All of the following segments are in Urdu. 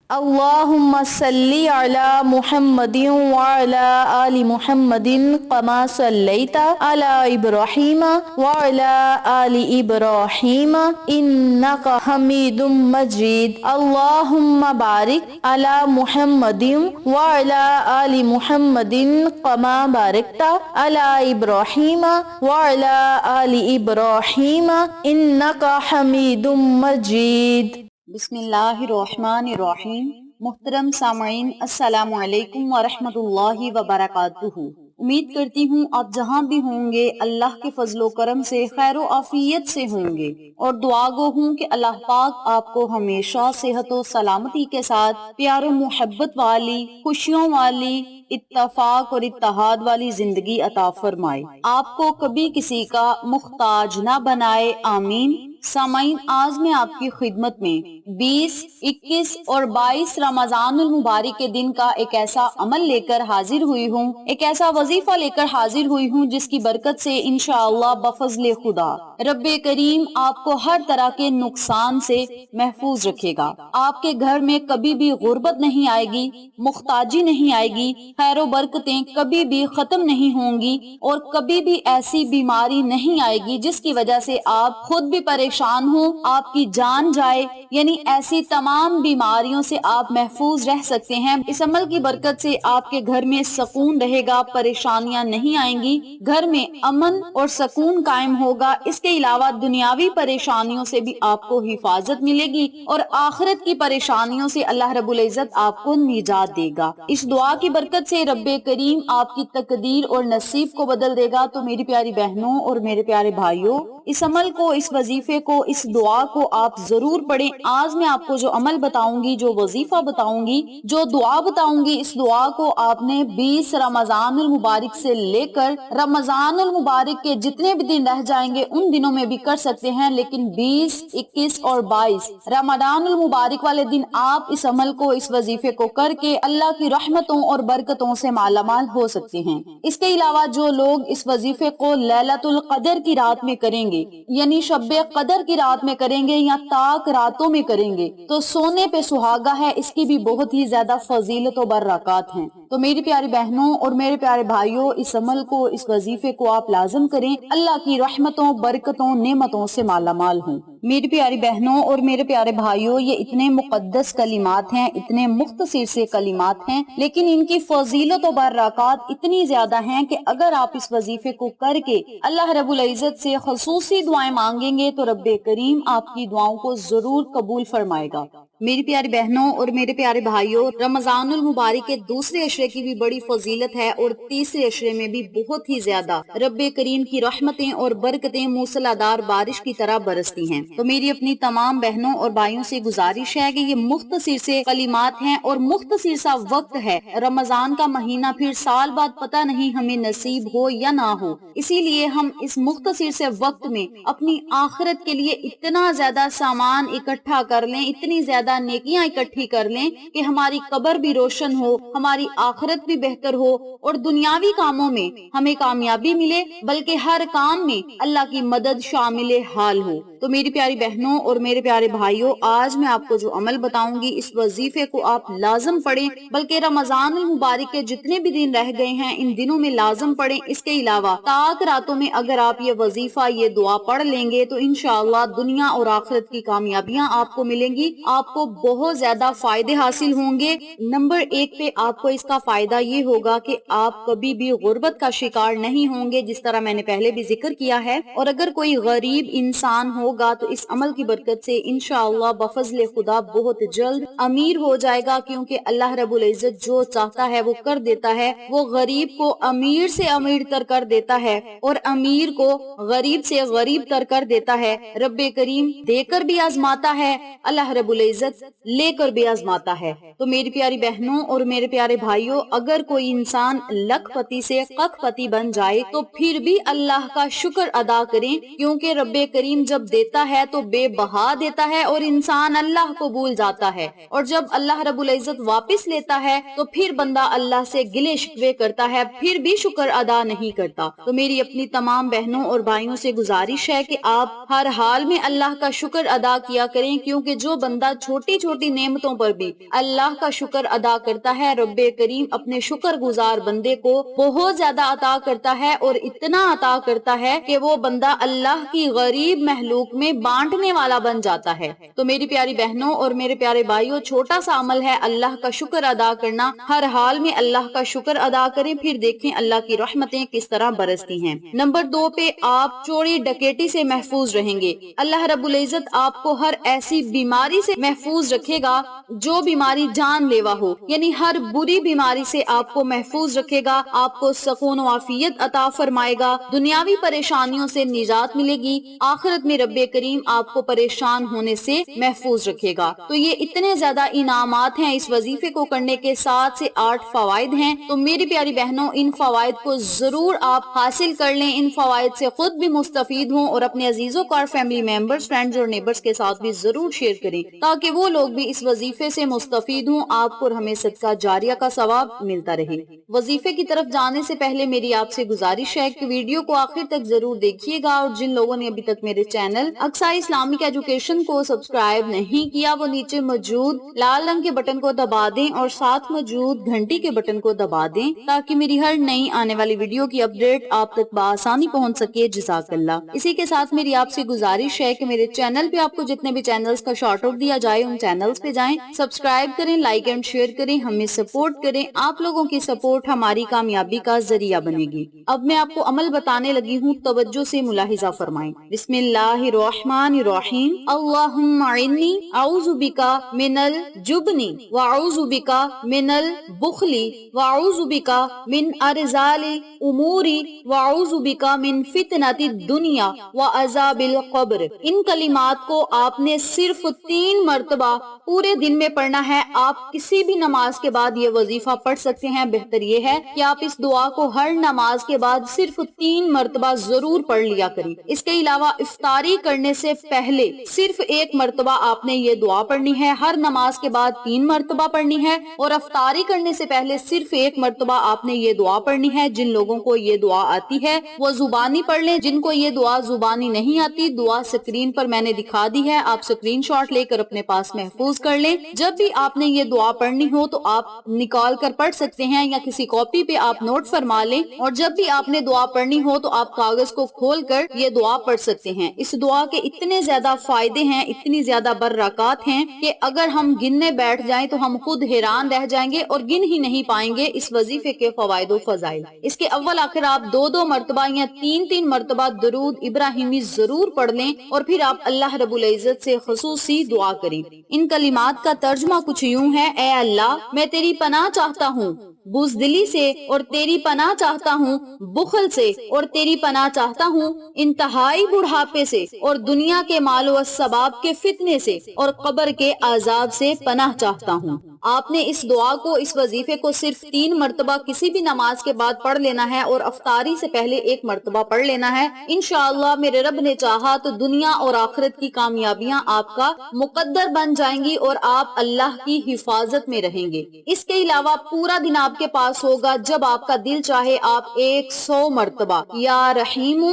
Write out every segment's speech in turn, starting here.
اللهم صل على محمد وعلى آل محمد كما صليت على إبراهيم وعلى آل إبراهيم إنك حميد مجيد. اللهم بارك على محمد وعلى آل محمد كما باركت على إبراهيم وعلى آل إبراهيم إنك حميد مجيد. بسم اللہ الرحمن الرحیم۔ محترم سامعین، السلام علیکم ورحمۃ اللہ وبرکاتہ۔ امید کرتی ہوں آپ جہاں بھی ہوں گے اللہ کے فضل و کرم سے خیر و عافیت سے ہوں گے، اور دعا گو ہوں کہ اللہ پاک آپ کو ہمیشہ صحت و سلامتی کے ساتھ پیار و محبت والی، خوشیوں والی، اتفاق اور اتحاد والی زندگی عطا فرمائے، آپ کو کبھی کسی کا محتاج نہ بنائے، آمین۔ سامعین، آج میں آپ کی خدمت میں 20، 21 اور 22 رمضان المبارک کے دن کا ایک ایسا عمل لے کر حاضر ہوئی ہوں، ایک ایسا وظیفہ لے کر حاضر ہوئی ہوں جس کی برکت سے انشاءاللہ بفضل خدا رب کریم آپ کو ہر طرح کے نقصان سے محفوظ رکھے گا۔ آپ کے گھر میں کبھی بھی غربت نہیں آئے گی، محتاجی نہیں آئے گی، خیر و برکتیں کبھی بھی ختم نہیں ہوں گی، اور کبھی بھی ایسی بیماری نہیں آئے گی جس کی وجہ سے آپ خود بھی پریشان ہوں، آپ کی جان جائے، یعنی ایسی تمام بیماریوں سے آپ محفوظ رہ سکتے ہیں۔ اس عمل کی برکت سے آپ کے گھر میں سکون رہے گا، پریشانیاں نہیں آئیں گی، گھر میں امن اور سکون قائم ہوگا۔ اس کے علاوہ دنیاوی پریشانیوں سے بھی آپ کو حفاظت ملے گی، اور آخرت کی پریشانیوں سے اللہ رب العزت آپ کو نجات دے گا۔ اس دعا کی برکت سے رب کریم آپ کی تقدیر اور نصیب کو بدل دے گا۔ تو میری پیاری بہنوں اور میرے پیارے بھائیوں، اس عمل کو، اس وظیفے کو، اس دعا کو آپ ضرور پڑھیں۔ آج میں آپ کو جو عمل بتاؤں گی، جو وظیفہ بتاؤں گی، جو دعا بتاؤں گی، اس دعا کو آپ نے 20 رمضان المبارک سے لے کر رمضان المبارک کے جتنے بھی دن رہ جائیں گے ان دنوں میں بھی کر سکتے ہیں، لیکن 20، 21 اور 22 رمضان المبارک والے دن آپ اس عمل کو، اس وظیفے کو کر کے اللہ کی رحمتوں اور برکتوں سے مالا مال ہو سکتے ہیں۔ اس کے علاوہ جو لوگ اس وظیفے کو لیلۃ القدر کی رات میں کریں گے، یعنی شب قدر کی رات میں کریں گے یا تاک راتوں میں کریں گے، تو سونے پہ سہاگا ہے، اس کی بھی بہت ہی زیادہ فضیلت و برکات ہیں۔ تو میری پیاری بہنوں اور میرے پیارے بھائیوں، اس عمل کو، اس وظیفے کو آپ لازم کریں، اللہ کی رحمتوں، برکتوں، نعمتوں سے مالا مال ہوں۔ میری پیاری بہنوں اور میرے پیارے بھائیوں، یہ اتنے مقدس کلمات ہیں، اتنے مختصر سے کلمات ہیں، لیکن ان کی فضیلت و برکات اتنی زیادہ ہیں کہ اگر آپ اس وظیفے کو کر کے اللہ رب العزت سے خصوصی دعائیں مانگیں گے تو رب کریم آپ کی دعاؤں کو ضرور قبول فرمائے گا۔ میری پیاری بہنوں اور میرے پیارے بھائیوں، رمضان المبارک کے دوسرے عشرے کی بھی بڑی فضیلت ہے، اور تیسرے عشرے میں بھی بہت ہی زیادہ رب کریم کی رحمتیں اور برکتیں موسلادھار بارش کی طرح برستی ہیں۔ تو میری اپنی تمام بہنوں اور بھائیوں سے گزارش ہے کہ یہ مختصر سے کلمات ہیں اور مختصر سا وقت ہے، رمضان کا مہینہ پھر سال بعد پتہ نہیں ہمیں نصیب ہو یا نہ ہو، اسی لیے ہم اس مختصر سے وقت میں اپنی آخرت کے لیے اتنا زیادہ سامان اکٹھا کر لیں، اتنی زیادہ نیکیاں اکٹھی کر لیں کہ ہماری قبر بھی روشن ہو، ہماری آخرت بھی بہتر ہو، اور دنیاوی کاموں میں ہمیں کامیابی ملے، بلکہ ہر کام میں اللہ کی مدد شامل حال ہو۔ تو میری پیاری بہنوں اور میرے پیارے بھائیوں، آج میں آپ کو جو عمل بتاؤں گی، اس وظیفے کو آپ لازم پڑھیں، بلکہ رمضان المبارک کے جتنے بھی دن رہ گئے ہیں ان دنوں میں لازم پڑھیں۔ اس کے علاوہ تاک راتوں میں اگر آپ یہ وظیفہ، یہ دعا پڑھ لیں گے تو انشاءاللہ دنیا اور آخرت کی کامیابیاں آپ کو ملیں گی، آپ کو بہت زیادہ فائدے حاصل ہوں گے۔ نمبر 1 پہ آپ کو اس کا فائدہ یہ ہوگا کہ آپ کبھی بھی غربت کا شکار نہیں ہوں گے، جس طرح میں نے پہلے بھی ذکر کیا ہے، اور اگر کوئی غریب انسان ہوگا تو اس عمل کی برکت سے انشاءاللہ بفضل خدا بہت جلد امیر ہو جائے گا، کیونکہ اللہ رب العزت جو چاہتا ہے وہ کر دیتا ہے، وہ غریب کو امیر سے امیر تر کر دیتا ہے، اور امیر کو غریب سے غریب تر کر دیتا ہے۔ رب کریم دے کر بھی آزماتا ہے، اللہ رب العزت لے کر بھی آزماتا ہے۔ تو میری پیاری بہنوں اور میرے پیارے بھائیوں، اگر کوئی انسان لکھ پتی سے قط پتی بن جائے تو پھر بھی اللہ کا شکر ادا کریں، کیونکہ رب کریم جب دیتا ہے تو بے بہا دیتا ہے اور انسان اللہ کو بھول جاتا ہے، اور جب اللہ رب العزت واپس لیتا ہے تو پھر بندہ اللہ سے گلے شکوے کرتا ہے، پھر بھی شکر ادا نہیں کرتا۔ تو میری اپنی تمام بہنوں اور بھائیوں سے گزارش ہے کہ آپ ہر حال میں اللہ کا شکر ادا کیا کریں، کیونکہ جو بندہ چھوٹی چھوٹی نعمتوں پر بھی اللہ کا شکر ادا کرتا ہے، رب کریم اپنے شکر گزار بندے کو بہت زیادہ عطا کرتا ہے، اور اتنا عطا کرتا ہے کہ وہ بندہ اللہ کی غریب مخلوق میں بانٹنے والا بن جاتا ہے۔ تو میری پیاری بہنوں اور میرے پیارے بھائیوں، چھوٹا سا عمل ہے اللہ کا شکر ادا کرنا، ہر حال میں اللہ کا شکر ادا کریں، پھر دیکھیں اللہ کی رحمتیں کس طرح برستی ہیں۔ نمبر 2 پہ آپ چوری ڈکیٹی سے محفوظ رہیں گے۔ اللہ رب العزت آپ کو ہر ایسی بیماری سے محفوظ رکھے گا جو بیماری جان لیوا ہو، یعنی ہر بری بیماری سے آپ کو محفوظ رکھے گا، آپ کو سکون و عافیت عطا فرمائے گا، دنیاوی پریشانیوں سے نجات ملے گی، آخرت میں رب کریم آپ کو پریشان ہونے سے محفوظ رکھے گا۔ تو یہ اتنے زیادہ انعامات ہیں اس وظیفے کو کرنے کے، 7 سے 8 فوائد ہیں۔ تو میری پیاری بہنوں، ان فوائد کو ضرور آپ حاصل کر لیں، ان فوائد سے خود بھی مستفید ہوں اور اپنے عزیزوں کو اور فیملی ممبرز، فرینڈز اور نیبرز کے ساتھ بھی ضرور شیئر کریں تاکہ وہ لوگ بھی اس وظیفے سے مستفید ہوں، آپ کو اور ہمیں صدقہ جاریہ کا ثواب ملتا رہے۔ وظیفے کی طرف جانے سے پہلے میری آپ سے گزارش ہے کہ ویڈیو کو آخر تک ضرور دیکھیے گا، اور جن لوگوں نے ابھی تک میرے چینل اقصیٰ اسلامک ایجوکیشن کو سبسکرائب نہیں کیا، وہ نیچے موجود لال رنگ کے بٹن کو دبا دیں اور ساتھ موجود گھنٹی کے بٹن کو دبا دیں تاکہ میری ہر نئی آنے والی ویڈیو کی اپڈیٹ آپ تک بآسانی پہنچ سکے۔ جزاک اللہ۔ اسی کے ساتھ میری آپ سے گزارش ہے کہ میرے چینل پہ آپ کو جتنے بھی چینلز کا شارٹ آؤٹ دیا جائے ان چینلز پہ جائیں، سبسکرائب کریں، لائک اینڈ شیئر کریں، ہمیں سپورٹ کریں، آپ لوگوں کی سپورٹ ہماری کامیابی کا ذریعہ بنے گی۔ اب میں آپ کو عمل بتانے لگی ہوں، توجہ سے ملاحظہ فرمائیں۔ بسم اللہ الرحمن الرحیم۔ اللہم اعنی اعوذ بک من الجبن واعوذ بک من البخل واعوذ بک من ارذال الامور واعوذ بک من فتنۃ الدنیا وعذاب القبر۔ ان کلمات کو آپ نے صرف 3 مرتبہ پورے دن میں پڑھنا ہے۔ آپ کسی بھی نماز کے بعد یہ وظیفہ پڑھ سکتے ہیں، بہتر یہ ہے کہ آپ اس دعا کو ہر نماز کے بعد صرف 3 مرتبہ ضرور پڑھ لیا کریں۔ اس کے علاوہ افطاری کرنے سے پہلے صرف 1 مرتبہ آپ نے یہ دعا پڑھنی ہے، ہر نماز کے بعد 3 مرتبہ پڑھنی ہے، اور افطاری کرنے سے پہلے صرف 1 مرتبہ آپ نے یہ دعا پڑھنی ہے۔ جن لوگوں کو یہ دعا آتی ہے وہ زبانی پڑھ لیں، جن کو یہ دعا زبانی نہیں آتی، دعا سکرین پر میں نے دکھا دی ہے، آپ سکرین شاٹ لے کر اپنے پاس محفوظ کر لیں۔ جب بھی آپ نے یہ دعا پڑھنی ہو تو آپ نکال کر پڑھ سکتے ہیں، یا کسی کاپی پہ آپ نوٹ فرما لیں، اور جب بھی آپ نے دعا پڑھنی ہو تو آپ کاغذ کو کھول کر یہ دعا پڑھ سکتے ہیں۔ اس دعا کے اتنے زیادہ فائدے ہیں، اتنی زیادہ برکات ہیں کہ اگر ہم گننے بیٹھ جائیں تو ہم خود حیران رہ جائیں گے اور گن ہی نہیں پائیں گے اس وظیفے کے فوائد و فضائل۔ اس کے اول آخر آپ 2 مرتبہ یا 3 مرتبہ درود ابراہیمی ضرور پڑھ لیں، اور پھر آپ اللہ رب العزت سے خصوصی دعا کریں۔ ان کلمات کا ترجمہ کچھ یوں ہے: اے اللہ، میں تیری پناہ چاہتا ہوں بزدلی سے، اور تیری پناہ چاہتا ہوں بخل سے، اور تیری پناہ چاہتا ہوں انتہائی بڑھاپے سے، اور دنیا کے مال و اسباب کے فتنے سے، اور قبر کے عذاب سے پناہ چاہتا ہوں۔ آپ نے اس دعا کو، اس وظیفے کو صرف 3 مرتبہ کسی بھی نماز کے بعد پڑھ لینا ہے، اور افطاری سے پہلے 1 مرتبہ پڑھ لینا ہے۔ انشاءاللہ میرے رب نے چاہا تو دنیا اور آخرت کی کامیابیاں آپ کا مقدر بن جائیں گی، اور آپ اللہ کی حفاظت میں رہیں گے۔ اس کے علاوہ پورا دن آپ کے پاس ہوگا، جب آپ کا دل چاہے آپ 100 مرتبہ یا رحیم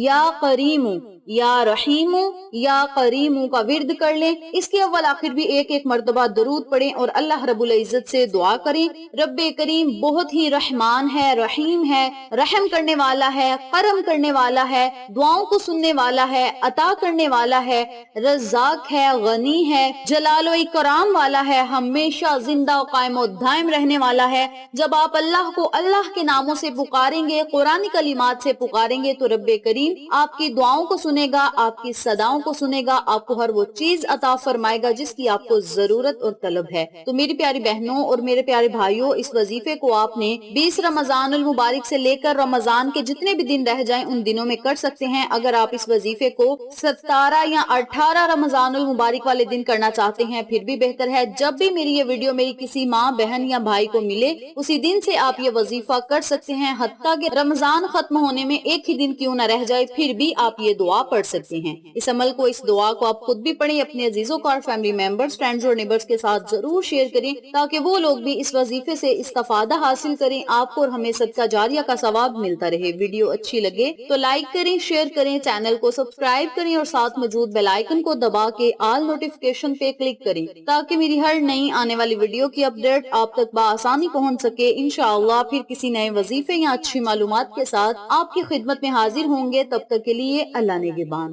یا کریم یا رحیم یا کریم کا ورد کر لیں۔ اس کے اول آخر بھی 1 مرتبہ درود پڑھیں اور اللہ رب العزت سے دعا کریں۔ رب کریم بہت ہی رحمان ہے، رحیم ہے، رحم کرنے والا ہے، کرم کرنے والا ہے، دعاؤں کو سننے والا ہے، عطا کرنے والا ہے، رزاق ہے، غنی ہے، جلال و اکرام والا ہے، ہمیشہ زندہ و قائم و دائم رہنے والا ہے۔ جب آپ اللہ کو اللہ کے ناموں سے پکاریں گے، قرآن کلمات سے پکاریں گے، تو رب کریم آپ کی دعاؤں کو سنے گا، آپ کی صداؤں کو سنے گا، آپ کو ہر وہ چیز عطا فرمائے گا جس کی آپ کو ضرورت اور طلب ہے۔ تو میری پیاری بہنوں اور میرے پیارے بھائیوں، اس وظیفے کو آپ نے 20 رمضان المبارک سے لے کر رمضان کے جتنے بھی دن رہ جائیں ان دنوں میں کر سکتے ہیں۔ اگر آپ اس وظیفے کو 17 یا 18 رمضان المبارک والے دن کرنا چاہتے ہیں پھر بھی بہتر ہے۔ جب بھی میری یہ ویڈیو میری کسی ماں، بہن یا بھائی کو ملے اسی دن سے آپ یہ وظیفہ کر سکتے ہیں، حتیٰ کہ رمضان ختم ہونے میں ایک ہی دن کیوں نہ رہ جائے پھر بھی آپ یہ دعا پڑھ سکتے ہیں۔ اس عمل کو، اس دعا کو آپ خود بھی پڑھیں، اپنے عزیزوں کو اور فیملی ممبرز، فرینڈز اور نیبرز کے ساتھ ضرور شیئر کریں تاکہ وہ لوگ بھی اس وظیفے سے استفادہ حاصل کریں، آپ کو اور ہمیں صدقہ جاریہ کا ثواب ملتا رہے۔ ویڈیو اچھی لگے تو لائک کریں، شیئر کریں، چینل کو سبسکرائب کریں اور ساتھ موجود بیل آئیکن کو دبا کے آل نوٹیفیکیشن پہ کلک کریں تاکہ میری ہر نئی آنے والی ویڈیو کی اپڈیٹ آپ تک بآسانی پہنچ سکے۔ انشاءاللہ پھر کسی نئے وظیفے یا اچھی معلومات کے ساتھ آپ کی خدمت میں حاضر ہوں گے، تب تک کے لیے اللہ نگہبان۔